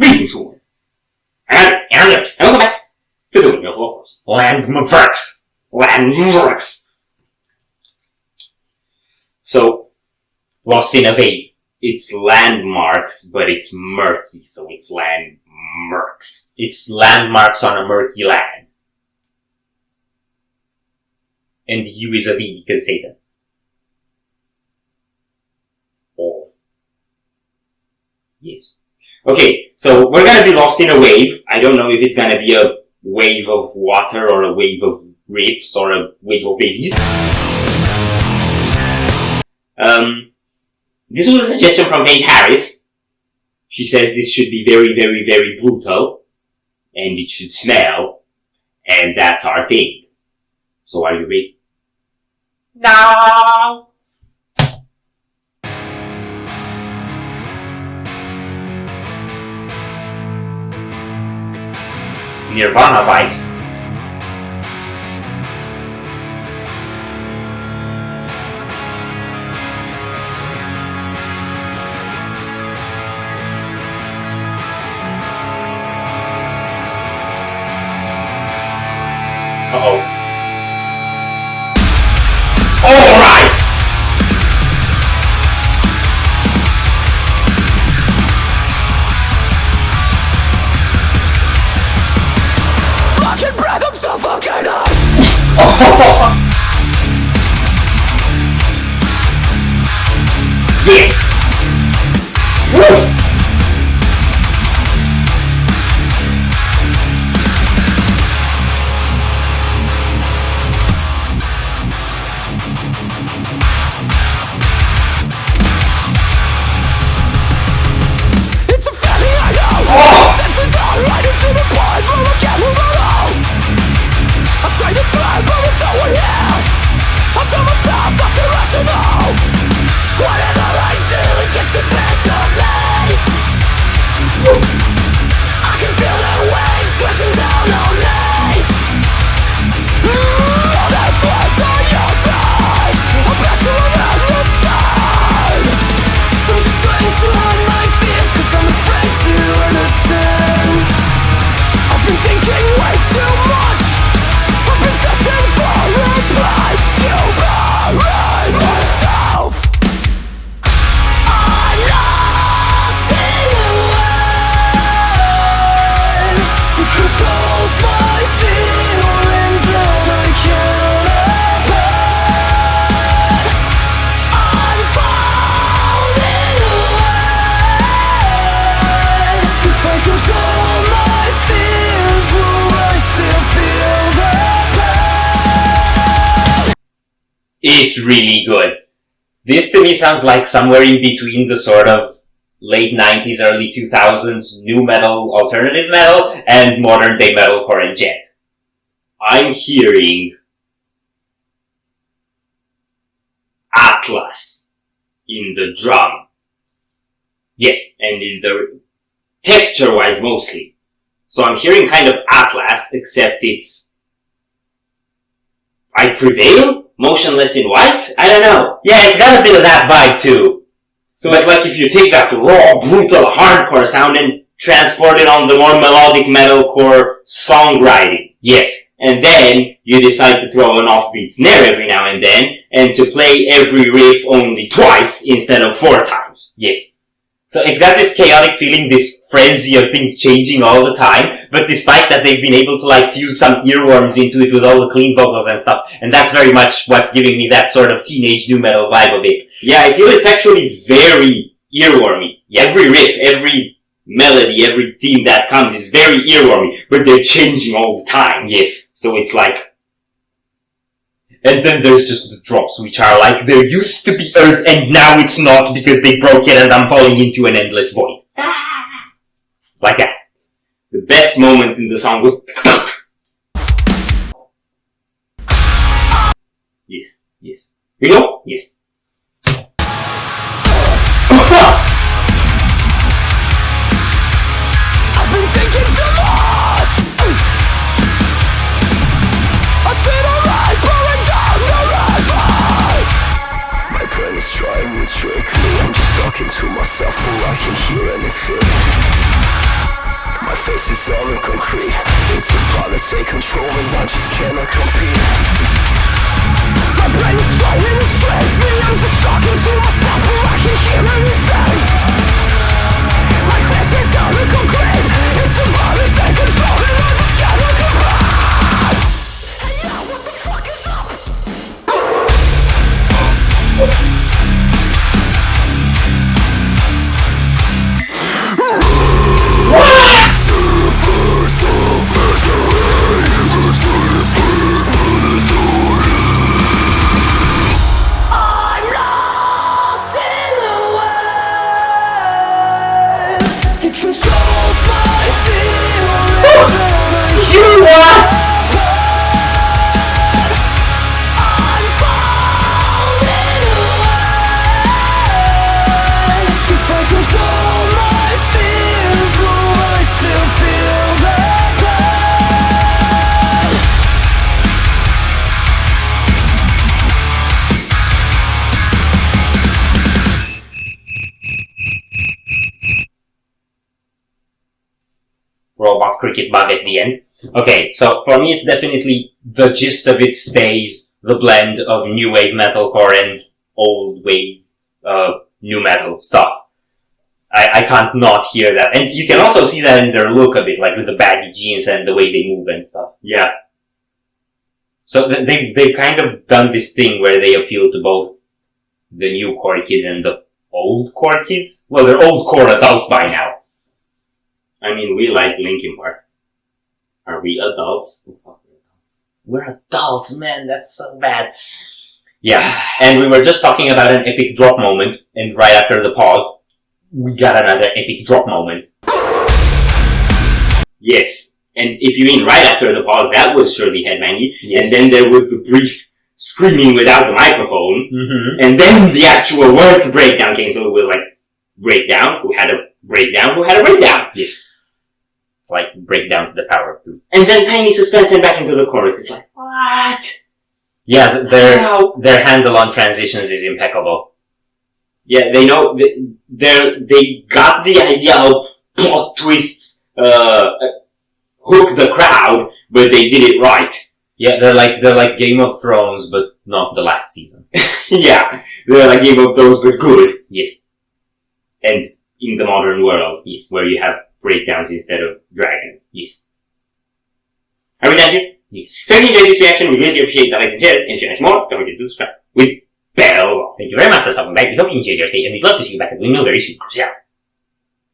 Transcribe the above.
Greetings, woman. And welcome back to the Windmill, of course. LandmVrks. LandmVrks. So, lost in a wave. It's landmarks, but it's murky, so it's LandmVrks. It's landmarks on a murky land. And the U is a V because say that. Oh. Yes. Okay, so we're gonna be lost in a wave. I don't know if it's gonna be a wave of water or a wave of riffs or a wave of babies. This was a suggestion from Kate Harris. She says this should be very, very, very brutal. And it should smell. And that's our thing. So are you ready? No! Nirvana vibes. Uh-oh. Alright! I'm suffocating! Yes! Woo! It's a family I know! Senses are right into the point where I can't move at all! I'm trying to describe, but there's no one here. I tell myself that's irrational. Whatever I do, it gets the best of me. I can feel the waves crashing down on me. All those words are useless. I'm back to an endless time. I'm just trying to hide my fears, 'cause I'm afraid to understand. I've been thinking way too much. I've been searching for a place to bury myself. I'm lost in the wind. It controls my feelings and I can't hide. I'm falling away. If I control my fears, will I still feel the It's really good. This to me sounds like somewhere in between the sort of late 90s, early 2000s new metal, alternative metal, and modern day metalcore and jet. I'm hearing Atlas in the drum. Yes, and in the texture-wise mostly. So I'm hearing kind of Atlas, except it's I Prevail? Motionless in White? I don't know. Yeah, it's got a bit of that vibe too. So it's like if you take that raw, brutal, hardcore sound and transport it on the more melodic metalcore songwriting. Yes. And then you decide to throw an offbeat snare every now and then, and to play every riff only twice instead of 4 times. Yes. So it's got this chaotic feeling, this frenzy of things changing all the time, but despite that they've been able to like fuse some earworms into it with all the clean vocals and stuff, and that's very much what's giving me that sort of teenage nu metal vibe of it. Yeah, I feel it's actually very earwormy. Every riff, every melody, every theme that comes is very earwormy, but they're changing all the time. Yes. So it's like, and then there's just the drops, which are like, there used to be earth and now it's not because they broke it and I'm falling into an endless void. Like that. The best moment in the song was Yes, yes. You know? Yes. I've been thinking too much. I said alright, pouring down the river. My brain is trying to trick me. I'm just talking to myself, all I can hear and it's fear. face is all in concrete. It's about to take control and I just cannot compete. My brain is trying to trick me. I'm just talking to myself but I can hear everything. My face is all in concrete. It's about to take control and I just cannot compete. Hey yo, what the fuck is up? Robot cricket bug at the end. Okay, so for me it's definitely the gist of it stays the blend of new wave metalcore and old wave, new metal stuff. I can't not hear that. And you can also see that in their look a bit, like with the baggy jeans and the way they move and stuff. Yeah. So they've kind of done this thing where they appeal to both the new core kids and the old core kids. Well, they're old core adults by now. I mean, we like Linkin Park. Are we adults? We're adults, man. That's so bad. Yeah, and we were just talking about an epic drop moment, and right after the pause, we got another epic drop moment. Yes, and if you mean right after the pause, that was surely headbanging. Yes. And then there was the brief screaming without the microphone, and then the actual worst breakdown came. So it was like breakdown, who had a breakdown, who had a breakdown. Yes. It's like breakdown to the power of 3. And then tiny suspense and back into the chorus. It's like, what? Yeah, their handle on transitions is impeccable. Yeah, they know, they got the idea of plot twists, hook the crowd, but they did it right. Yeah, they're like Game of Thrones, but not the last season. Yeah, they're like Game of Thrones, but good. Yes. And in the modern world, yes, where you have breakdowns instead of dragons. Yes. Are we done here? Yes. So if you enjoyed this reaction, we really appreciate the likes and shares, and if you want more, don't forget to subscribe with bells on. Thank you very much for stopping by. We hope you enjoyed your day, and we'd love to see you back at Windmill very soon. Yeah.